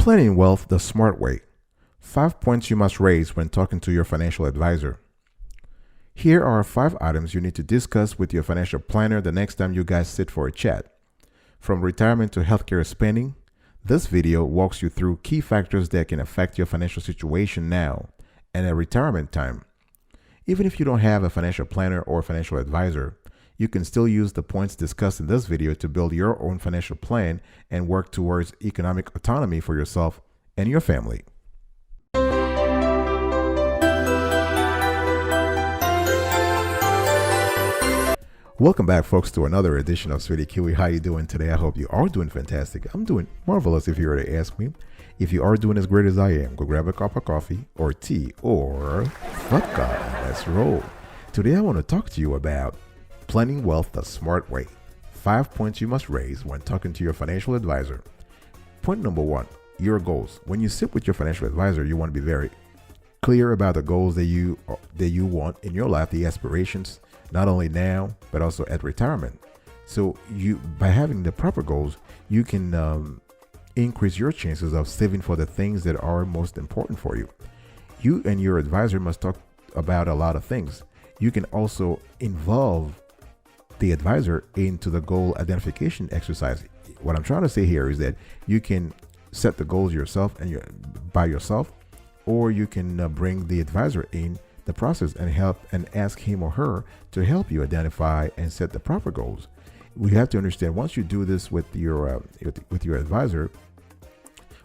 Planning wealth the smart way. 5 points you must raise when talking to your financial advisor. Here are 5 items you need to discuss with your financial planner the next time you guys sit for a chat. From retirement to healthcare spending, this video walks you through key factors that can affect your financial situation now and at retirement time. Even if you don't have a financial planner or financial advisor, you can still use the points discussed in this video to build your own financial plan and work towards economic autonomy for yourself and your family. Welcome back, folks, to another edition of Sweetie Kiwi. How you doing today? I hope you are doing fantastic. I'm doing marvelous if you were to ask me. If you are doing as great as I am, go grab a cup of coffee or tea or vodka and let's roll. Today I want to talk to you about planning wealth the smart way. 5 points you must raise when talking to your financial advisor. Point number 1, your goals. When you sit with your financial advisor, you want to be very clear about the goals that you want in your life, the aspirations, not only now, but also at retirement. So by having the proper goals, you can increase your chances of saving for the things that are most important for you. You and your advisor must talk about a lot of things. You can also involve the advisor into the goal identification exercise. What I'm trying to say here is that you can set the goals yourself and by yourself, or you can bring the advisor in the process and help and ask him or her to help you identify and set the proper goals. We have to understand, once you do this with your advisor,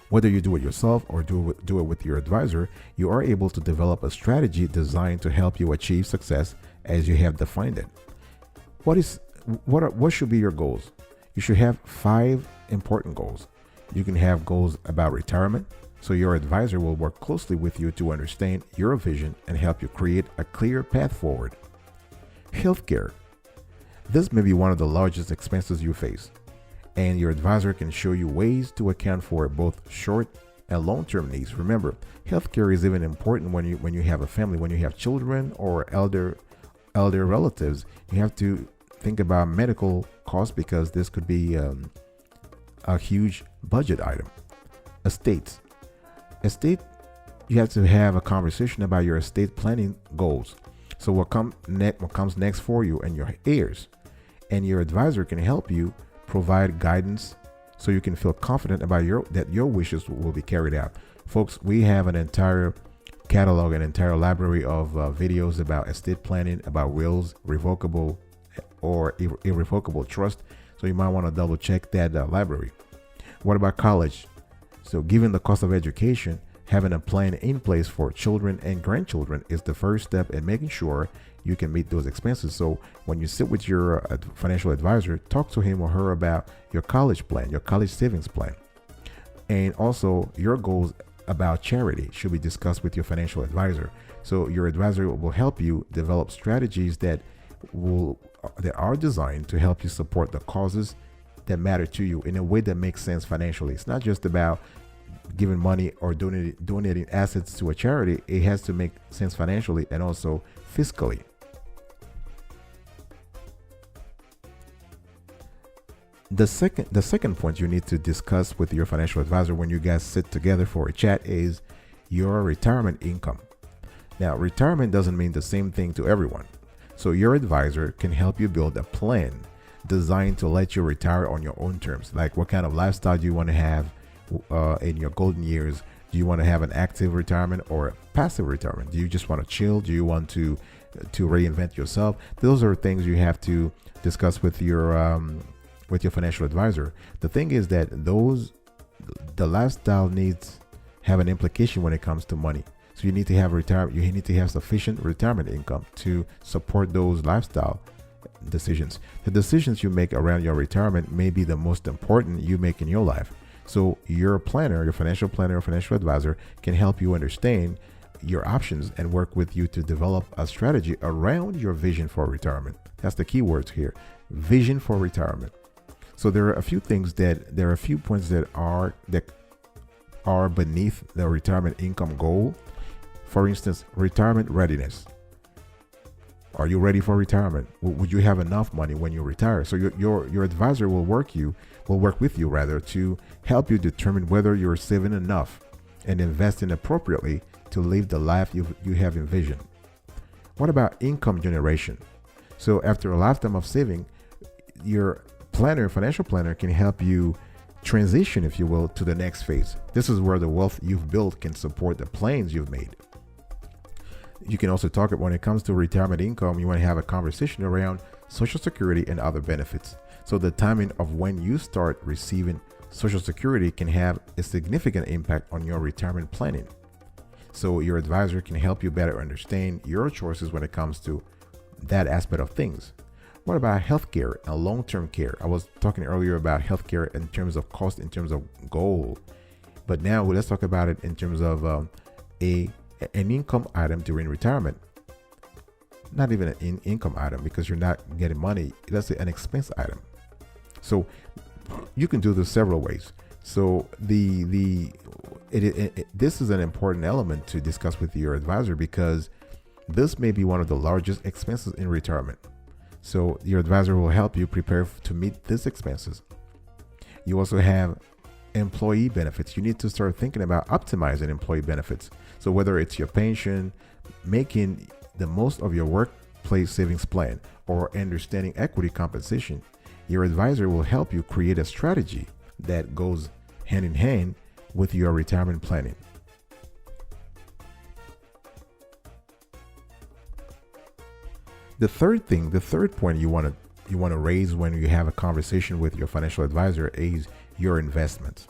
whether you do it yourself or do it with your advisor, you are able to develop a strategy designed to help you achieve success as you have defined it. What should be your goals? You should have 5 important goals. You can have goals about retirement, so your advisor will work closely with you to understand your vision and help you create a clear path forward. Healthcare. This may be one of the largest expenses you face, and your advisor can show you ways to account for both short and long-term needs. Remember, healthcare is even important when you have a family, when you have children or elder relatives. You have to think about medical costs because this could be a huge budget item. Estate, you have to have a conversation about your estate planning goals. So what comes next for you and your heirs, and your advisor can help you provide guidance so you can feel confident about that your wishes will be carried out. Folks, we have an entire catalog, an entire library of videos about estate planning, about wills, revocable or irrevocable trust. So you might want to double check that library. What about college? So given the cost of education, having a plan in place for children and grandchildren is the first step in making sure you can meet those expenses. So when you sit with your financial advisor, talk to him or her about your college plan, your college savings plan. And also your goals about charity should be discussed with your financial advisor. So your advisor will help you develop strategies that are designed to help you support the causes that matter to you in a way that makes sense financially. It's not just about giving money or donating assets to a charity. It has to make sense financially and also fiscally. The second point you need to discuss with your financial advisor when you guys sit together for a chat is your retirement income. Now, retirement doesn't mean the same thing to everyone. So your advisor can help you build a plan designed to let you retire on your own terms. Like, what kind of lifestyle do you want to have in your golden years? Do you want to have an active retirement or a passive retirement? Do you just want to chill? Do you want to reinvent yourself? Those are things you have to discuss with your financial advisor. The thing is that the lifestyle needs have an implication when it comes to money. So you need to have you need to have sufficient retirement income to support those lifestyle decisions. The decisions you make around your retirement may be the most important you make in your life. So your financial planner or financial advisor can help you understand your options and work with you to develop a strategy around your vision for retirement. That's the key words here, vision for retirement. So there are a few points that are beneath the retirement income goal. For instance, retirement readiness. Are you ready for retirement? Would you have enough money when you retire? So your advisor will work with you rather, to help you determine whether you're saving enough and investing appropriately to live the life you have envisioned. What about income generation? So after a lifetime of saving, your financial planner can help you transition, if you will, to the next phase. This is where the wealth you've built can support the plans you've made. You can also talk about, when it comes to retirement income, you want to have a conversation around Social Security and other benefits. So the timing of when you start receiving Social Security can have a significant impact on your retirement planning. So your advisor can help you better understand your choices when it comes to that aspect of things. What about healthcare and long-term care? I was talking earlier about healthcare in terms of cost, in terms of goal, but now let's talk about it in terms of an income item during retirement. Not even an income item, because you're not getting money. Let's say an expense item. So you can do this several ways. So this is an important element to discuss with your advisor, because this may be one of the largest expenses in retirement. So your advisor will help you prepare to meet these expenses. You also have employee benefits. You need to start thinking about optimizing employee benefits. So whether it's your pension, making the most of your workplace savings plan, or understanding equity compensation, your advisor will help you create a strategy that goes hand in hand with your retirement planning. The third point you want to raise when you have a conversation with your financial advisor is your investments.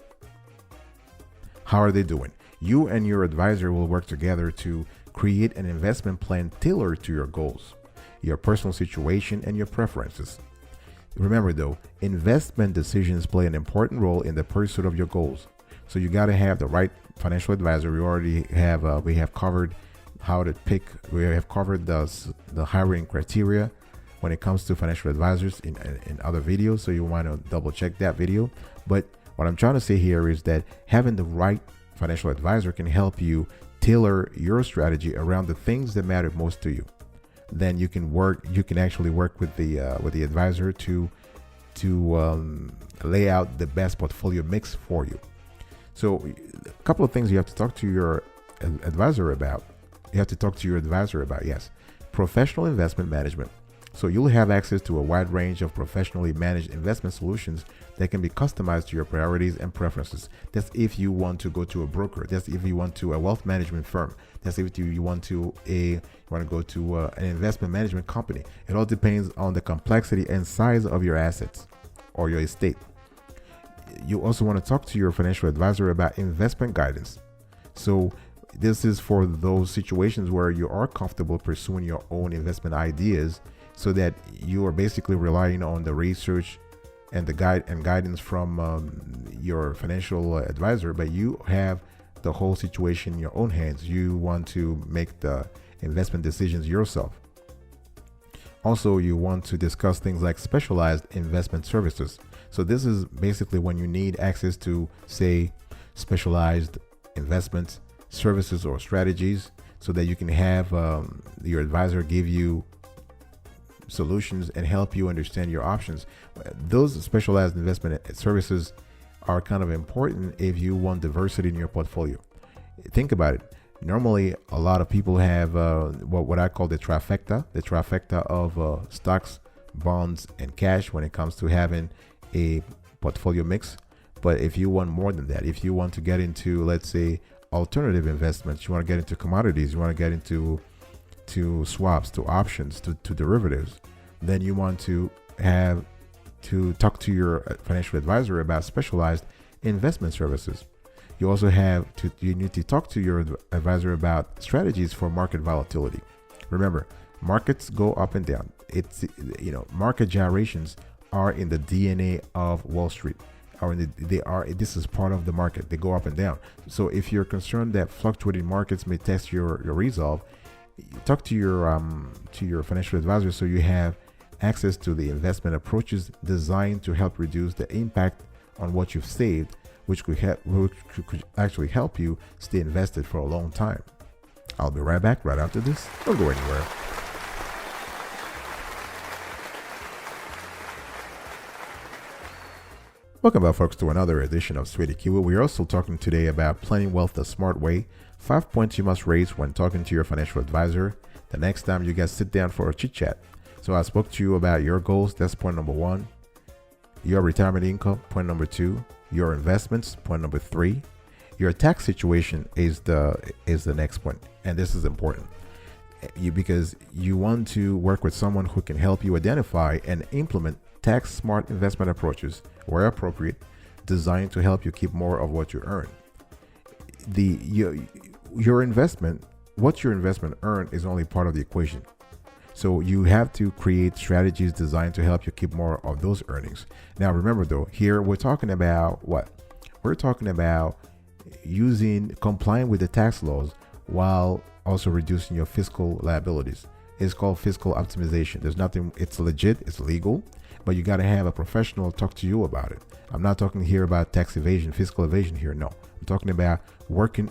How are they doing? You and your advisor will work together to create an investment plan tailored to your goals, your personal situation, and your preferences. Remember though, investment decisions play an important role in the pursuit of your goals. So you got to have the right financial advisor. We have covered how to pick. We have covered the hiring criteria when it comes to financial advisors in other videos. So you want to double check that video. But what I'm trying to say here is that having the right financial advisor can help you tailor your strategy around the things that matter most to you. Then you can actually work with the advisor to lay out the best portfolio mix for you. So a couple of things you have to talk to your advisor about. Yes. Professional investment management. So you'll have access to a wide range of professionally managed investment solutions that can be customized to your priorities and preferences. That's if you want to go to a broker. That's if you want to a wealth management firm. That's if you want to go to an investment management company. It all depends on the complexity and size of your assets or your estate. You also want to talk to your financial advisor about investment guidance. So this is for those situations where you are comfortable pursuing your own investment ideas, so that you are basically relying on the research and the guidance from your financial advisor, but you have the whole situation in your own hands. You want to make the investment decisions yourself. Also, you want to discuss things like specialized investment services. So this is basically when you need access to, say, specialized investment services or strategies, so that you can have your advisor give you solutions and help you understand your options. Those specialized investment services are kind of important if you want diversity in your portfolio. Think about it. Normally, a lot of people have what I call the trifecta of stocks, bonds, and cash when it comes to having a portfolio mix. But if you want more than that, if you want to get into, let's say, alternative investments, you want to get into commodities, you want to get into swaps, to options, to derivatives, then you want to talk to your financial advisor about specialized investment services. You also you need to talk to your advisor about strategies for market volatility. Remember, markets go up and down. Market gyrations are in the DNA of Wall Street. This is part of the market. They go up and down. So if you're concerned that fluctuating markets may test your resolve, talk to your financial advisor so you have access to the investment approaches designed to help reduce the impact on what you've saved, which could actually help you stay invested for a long time. I'll be right back right after this. Don't go anywhere. Welcome back, folks, to another edition of Sweetie Kiwi. We're also talking today about planning wealth the smart way. 5 points you must raise when talking to your financial advisor the next time you guys sit down for a chit chat. So I spoke to you about your goals. That's point number 1. Your retirement income, point number 2. Your investments, point number 3. Your tax situation is the next point, and this is important. Because you want to work with someone who can help you identify and implement tax smart investment approaches where appropriate, designed to help you keep more of what you earn. Your investment, what your investment earn, is only part of the equation. So you have to create strategies designed to help you keep more of those earnings. Now remember though, here we're talking about what? We're talking about complying with the tax laws while also reducing your fiscal liabilities. It's called fiscal optimization. There's nothing, it's legit, it's legal, but you got to have a professional talk to you about it. I'm not talking here about tax evasion, fiscal evasion here. No, I'm talking about working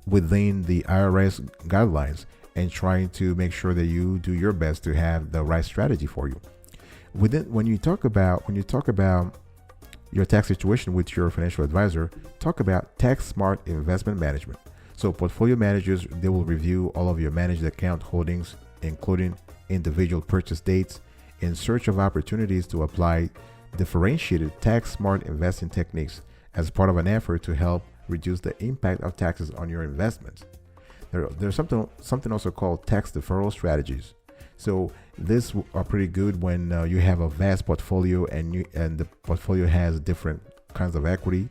within the IRS guidelines and trying to make sure that you do your best to have the right strategy for you. When you talk about your tax situation with your financial advisor, talk about tax smart investment management. So portfolio managers, they will review all of your managed account holdings, including individual purchase dates, in search of opportunities to apply differentiated tax smart investing techniques as part of an effort to help reduce the impact of taxes on your investments. There's something also called tax deferral strategies. So this are pretty good when you have a vast portfolio and the portfolio has different kinds of equity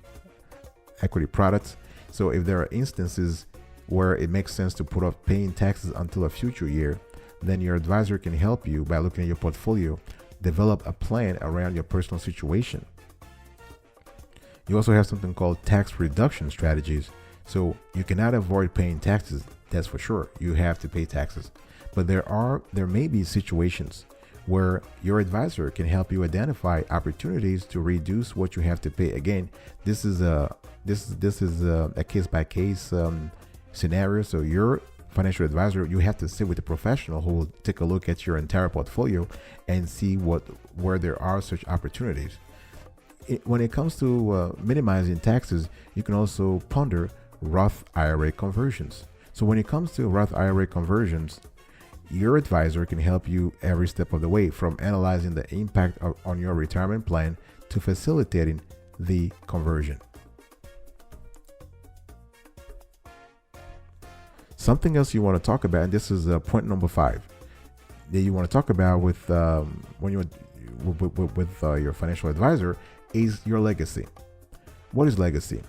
products. So if there are instances where it makes sense to put off paying taxes until a future year, then your advisor can help you by looking at your portfolio, develop a plan around your personal situation. You also have something called tax reduction strategies. So you cannot avoid paying taxes, that's for sure. You have to pay taxes. But there may be situations where your advisor can help you identify opportunities to reduce what you have to pay. Again, this is a case-by-case scenario. So your financial advisor, you have to sit with a professional who will take a look at your entire portfolio and see where there are such opportunities. When it comes to minimizing taxes, you can also ponder Roth IRA conversions. So when it comes to Roth IRA conversions, your advisor can help you every step of the way, from analyzing the impact on your retirement plan to facilitating the conversion. Something else you want to talk about, and this is point number 5, that you want to talk about with your financial advisor, is your legacy. What is legacy?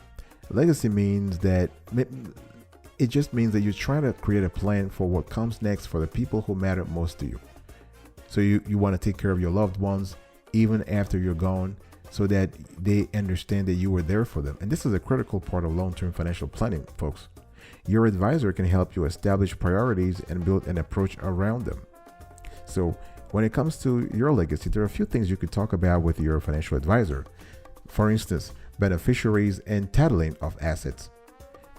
Legacy means that it just means that you're trying to create a plan for what comes next for the people who matter most to you. So you want to take care of your loved ones even after you're gone, so that they understand that you were there for them. And this is a critical part of long-term financial planning, folks. Your advisor can help you establish priorities and build an approach around them. So when it comes to your legacy, there are a few things you could talk about with your financial advisor. For instance, beneficiaries and titling of assets.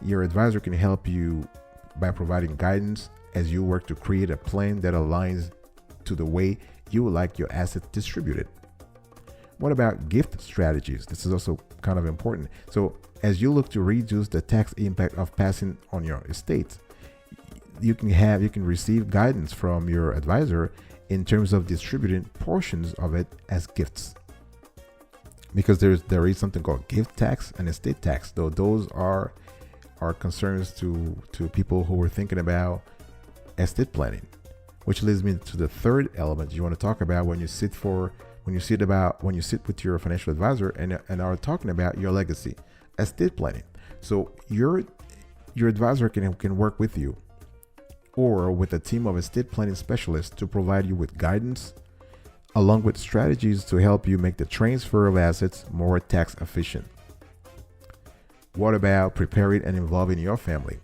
Your advisor can help you by providing guidance as you work to create a plan that aligns to the way you would like your assets distributed. What about gift strategies? This is also kind of important. So as you look to reduce the tax impact of passing on your estate, you can receive guidance from your advisor in terms of distributing portions of it as gifts. Because there is something called gift tax and estate tax, though those are concerns to people who are thinking about estate planning, which leads me to the third element you want to talk about when you sit with your financial advisor and are talking about your legacy, estate planning. So your advisor can work with you or with a team of estate planning specialists to provide you with guidance, along with strategies to help you make the transfer of assets more tax efficient. What about preparing and involving your family?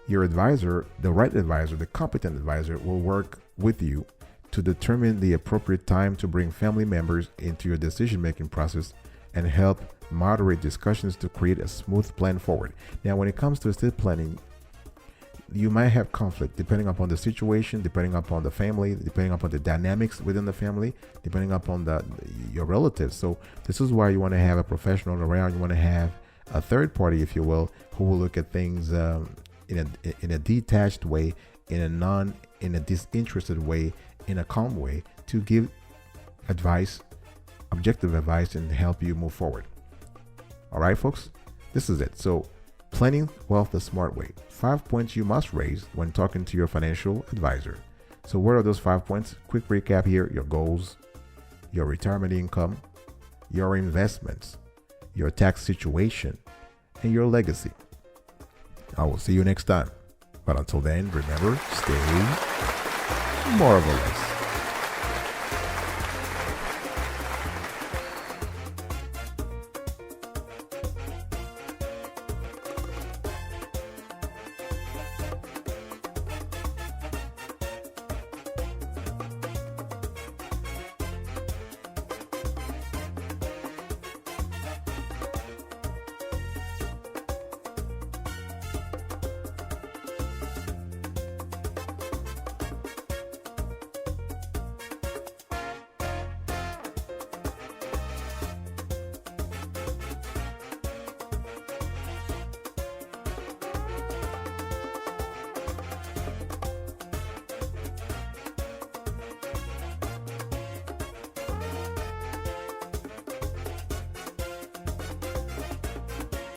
Your advisor, the right advisor, the competent advisor, will work with you to determine the appropriate time to bring family members into your decision-making process and help moderate discussions to create a smooth plan forward. Now, when it comes to estate planning, you might have conflict depending upon the situation, depending upon the family, depending upon the dynamics within the family, depending upon your relatives. So this is why you want to have a professional around. You want to have a third party, if you will, who will look at things in a detached way, in a disinterested way, in a calm way, to give advice, objective advice, and help you move forward. All right, folks, this is it. So planning wealth the smart way. 5 points you must raise when talking to your financial advisor. So what are those 5 points? Quick recap here: your goals, your retirement income, your investments, your tax situation, and your legacy. I will see you next time. But until then, remember, stay marvelous.